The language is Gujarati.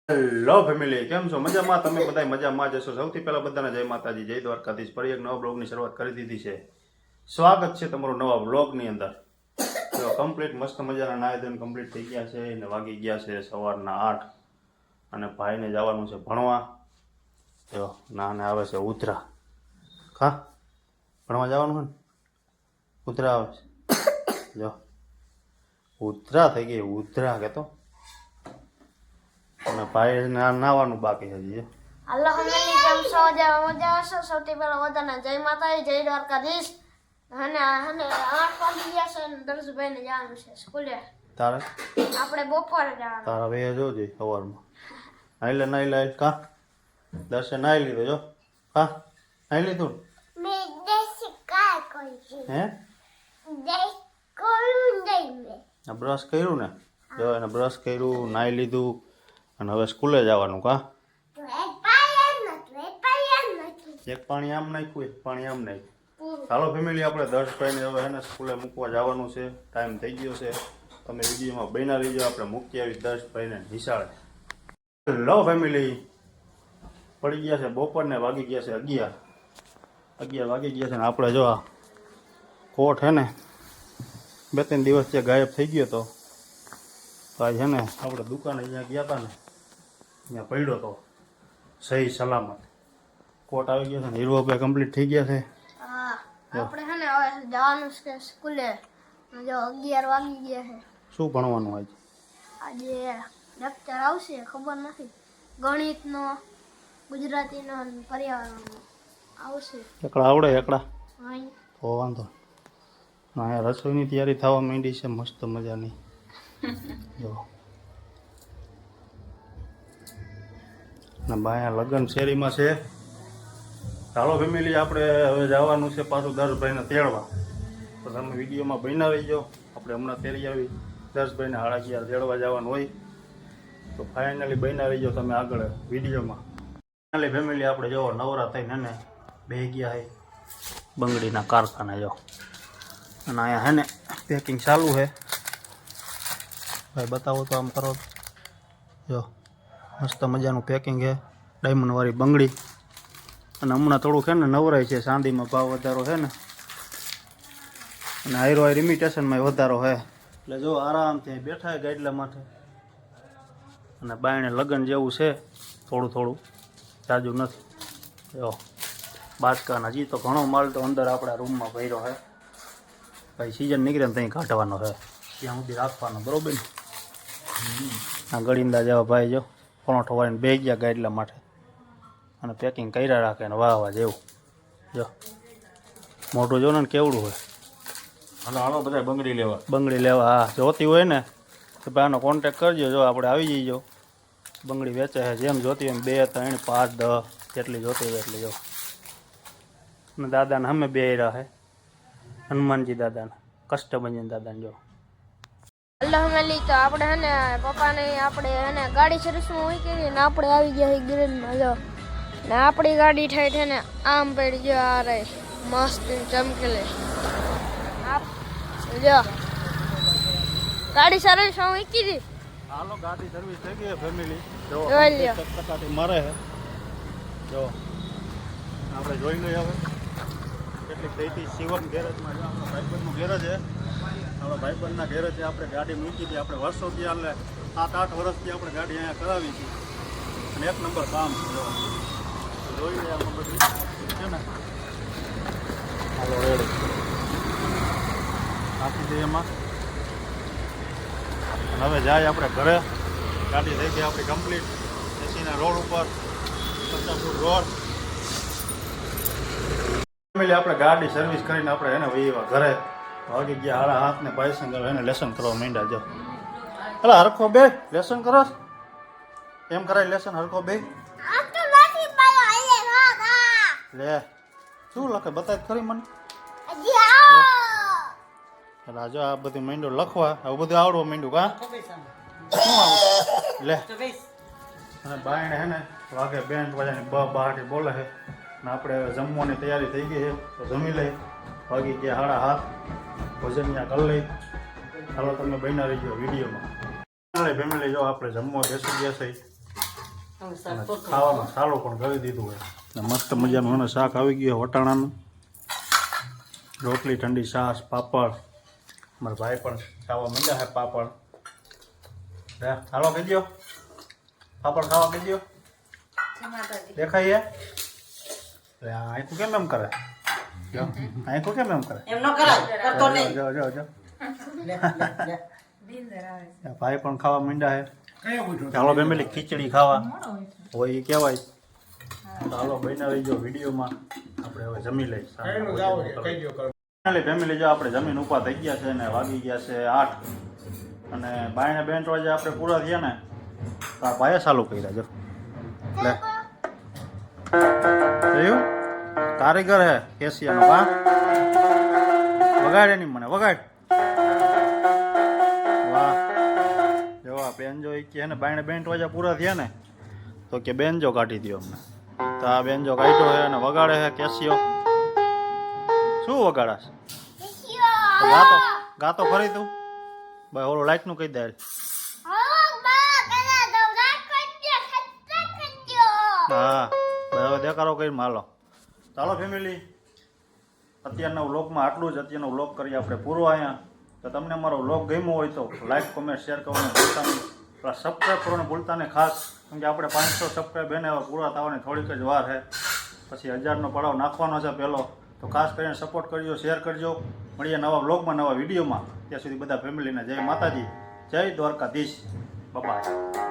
હેલો ફેમિલી, કેમ છો? મજામાં? તમે બધા મજામાં જશો. સૌથી પહેલા બધાને જય માતાજી, જય દ્વારકાધીશ. ફરી એક નવા બ્લોગની શરૂઆત કરી દીધી છે. સ્વાગત છે તમારું નવા બ્લોગની અંદર. તો કમ્પ્લીટ મસ્ત મજાના નાય ધોઈને કમ્પ્લીટ થઈ ગયા છે અને વાગી ગયા છે સવારના 8 અને ભાઈને જવાનું છે ભણવા. જો નાને આવે છે ઉધરા. ખા ભણવા જવાનું છે ને? ઉધરા આવે છે. જો ઉધરા થઈ ગઈ, ઉધરા કહેતો. અને ભાઈ નાવાનું બાકી છે. હાલો ફેમિલી, કેમ છો? મજા હશો. સૌથી પહેલા બધાને જય માતાજી, જય દ્વારકાધીશ. અને 8 વાગી ગયા છે અને દર્શભાઈને જવાનું છે સ્કૂલે. તારે આપણે બપોરે જવાનું. તારા બે જોજે સવારમાં નાઈ લે કા દર્શન નાઈ લીધો. જો હા નાઈ લીધું મેં દેશી કાય કોઈ હે દેશ કોલું નહીં મે બ્રશ કર્યું ને? જો એને બ્રશ કર્યું, નાઈ લીધું અને હવે સ્કૂલે જવાનું. કા તો એક પાયન નથી એક પાણી આમ નાખ્યું, એક પાણી આમ નાખ્યું. ચાલો ફેમિલી, આપણે દર્શભાઈને હવે એને સ્કૂલે મૂકવા જવાનું છે. ટાઈમ થઈ ગયો છે. તમે વિડીયોમાં બન્યા રહીજો. આપણે મૂકી આવી દર્શભાઈને નિશાળે. હેલો ફેમિલી, પડી ગયા છે બપોરને, વાગી ગયા છે 11 વાગી ગયા છે ને આપણે જો આ કોટ હે ને 2-3 દિવસ જે ગાયબ થઈ ગયો હતો. તો આજ છે ને આપણે દુકાને અહીંયા ગયા હતા ને, અહીંયા પડ્યો હતો સહી સલામત. કોટ આવી ગયો છે ને, હીરો કમ્પ્લીટ થઈ ગયા છે. હા, આપણે હે ને હવે જવાનું છે સ્કૂલે. જો 11 વાગી ગયા છે. શું ભણવાનું આજે લેક્ચર આવશે, ખબર નથી. ગણિતનો, ગુજરાતીનો અને પર્યાવરણનો આવશે. એકડા આવડે? એકડા હા, તો વાંધો. અહીંયા રસોઈની તૈયારી થવા માંડી છે મસ્ત મજાની. જો ને બાયા લગ્ન શેરીમાં છે. ચાલો ફેમિલી, આપણે હવે જવાનું છે પાછું દર્શભાઈને તેડવા. તો તમે વિડીયોમાં બન્યા રહીજો. આપણે હમણાં તેડી આવી દર્શભાઈને 11:30 તેડવા જવાનું હોય. તો ફાઇનલી બન્યા રહીજો તમે આગળ વિડીયોમાં. ફાઇનલી ફેમિલી, આપણે જો નવરા થઈને ને બે ગયા હે બંગડીના કારખાને. જો અને અહીંયા હે ને પેકિંગ ચાલુ છે. ભાઈ બતાવો તો આમ કરો. જો મસ્ત મજાનું પેકિંગ છે, ડાયમંડવાળી બંગડી. અને હમણાં થોડુંક છે ને નવરાય છે, ચાંદીમાં ભાવ વધારો છે ને, અને હાઈરો ઇમિટેશનમાં વધારો છે. એટલે જો આરામથી બેઠા છે ગાડલા માટે. અને બાયણે લગ્ન જેવું છે, થોડું જાજુ નથી. જો બાચકાના જી તો ઘણો માલ તો અંદર આપણા રૂમમાં ભર્યો છે. ભાઈ સિઝન નીકળે ને ત્યાં કાઢવાનો છે, ત્યાં સુધી રાખવાનો. બરોબર ને? આ ગળીંદા જેવા ભાઈ જો પરોઠો વાળીને બે ગયા ગાડલા માટે અને પેકિંગ કર્યા રાખે ને વાહ જેવું. જો મોટું જો ને કેવડું હોય. હાલો બધા બંગડી લેવા. હા, જોતી હોય ને તો ભાઈ આનો કોન્ટેક કરજો. જો આપણે આવી જઈજો. બંગડી વેચે છે જેમ જોતી હોય 2, 3, 5, 10 જેટલી જોતી હોય એટલી. જો અને દાદાને અમે બે રહ્યા છે, હનુમાનજી દાદાને, કષ્ટભંજન દાદાને. જો હાલો ફેમિલી, તો આપણે હે ને પપ્પાને આપણે હે ને ગાડી સર્વિસમાં મૂકી ને આપણે આવી ગયા છે ગ્રીનમાં. જો ને આપણી ગાડી થઈ છે ને આમ પડી ગયો આ રહી મસ્ત ચમકેલી. જો ગાડી સર્વિસમાં મૂકી હતી. હાલો ગાડી સર્વિસ થઈ ગઈ ફેમિલી. જો જોઈ લ્યો. ટકાટી મારે છે. જો આપણે જોઈ લઈએ હવે કેટલીક થઈ હતી. શિવમ ગેરેજમાં જો આપણા ભાઈબંધનું ગેરેજ છે. આપણા ભાઈબંધના ગેરેજે આપણે ગાડી મૂકી હતી. આપણે વર્ષોથી એટલે 7-8 વર્ષથી આપણે ગાડી અહીંયા કરાવી હતી અને 1 નંબર કામ છે. જોઈ લઈએ આમાં બધું છે ને. હાલો રેડી નાખી દઈએ એમાં અને હવે જાય આપણે ઘરે. ગાડી થઈ ગઈ આપણી કમ્પ્લીટ એસીના રોડ ઉપર, સત્તાપુર રોડ. ફેમિલી, આપણે ગાડી સર્વિસ કરીને આપણે એને વહીવા ઘરે. વાગી ગયા 7:30 ને ભાઈ સંગ એને લેસન કરવા માંડ્યા. જો એટલે હરખો બે લેસન કરો એમ કરાય. લેસન હરખો બે લે. શું લખે બતાય ખરી મને. એટલે જો આ બધું માંડ્યું લખવા, આવું બધું આવડવા માંડ્યું. કા શું આવું લે. અને બાયણે હે ને વાગે 2 વાગ્યાની બહાટી બોલે છે ને આપણે જમવાની તૈયારી થઈ ગઈ છે. તો જમી લઈ. વાગી ગયા 7:30, ભોજન ત્યાં કરી લઈ. હાલો તમે બન્યા રહીજો વિડીયોમાં. ફેમિલી જો આપણે જમવા બેસી ગયા છે. અને ખાવામાં સારું પણ કરી દીધું હોય ને મસ્ત મજાનું અને શાક આવી ગયું વટાણાનું, રોટલી, ઠંડી છાશ, પાપડ. મારા ભાઈ પણ ખાવા માંડ્યા છે પાપડ. હાલો કહી દો, પાપડ ખાવા કહી દો. દેખાય એટલે આંખું કેમ એમ કરે? આંખું કેમ એમ કરે? એમ ન કરાય, કરતો નહીં. જો જો જો ભાઈ પણ ખાવા માંડ્યા છે. ચાલો ફેમિલી ખીચડી ખાવા હોય એ કહેવાય. ચાલો બનાવી જો વિડીયોમાં આપણે હવે જમી લઈએ. ફેમિલી જો આપણે જમીન ઊભા થઈ ગયા છે ને વાગી ગયા છે 8 અને બાયને 2 વાગે આપણે પૂરા થયા ને તો આ ભાઈએ ચાલુ કર્યા જો લે જોયું કારીગર હે કેશિયાનો કા વગાડે નહીં મને વગાડ વાહ જો આ બેનજો કે ને બાયને 2 વાગે પૂરા થયા ને તો કે બેનજો કાઢી દો અમને તો આ બેનજો કાઢ્યો હે અને વગાડે હે કેશિયો શું વગાડાશ ગાતો ગાતો ખરી તું ભાઈ ઓલો લાઈટ નું કહી દે હા હવે દેખાડો કરી હાલો. ચાલો ફેમિલી અત્યારના વ્લોગમાં આટલું જ. અત્યારનો વ્લોગ કરીએ આપણે પૂરો અહીંયા. તો તમને અમારો વ્લોગ ગમ્યો હોય તો લાઈક કોમેન્ટ શેર કરવાનું ભૂલતા નહીં, સબસ્ક્રાઈબ કરવાનું ભૂલતા નહીં ખાસ, કેમ કે આપણે 500 સબસ્ક્રાઈબ એને પૂરા થવાની થોડીક જ વાર છે. પછી 1000નો પડાવ નાખવાનો છે પહેલો. તો ખાસ કરીને સપોર્ટ કરજો, શેર કરજો. મળીએ નવા વ્લોગમાં, નવા વિડીયોમાં. ત્યાં સુધી બધા ફેમિલીને જય માતાજી, જય દ્વારકાધીશ, બાય.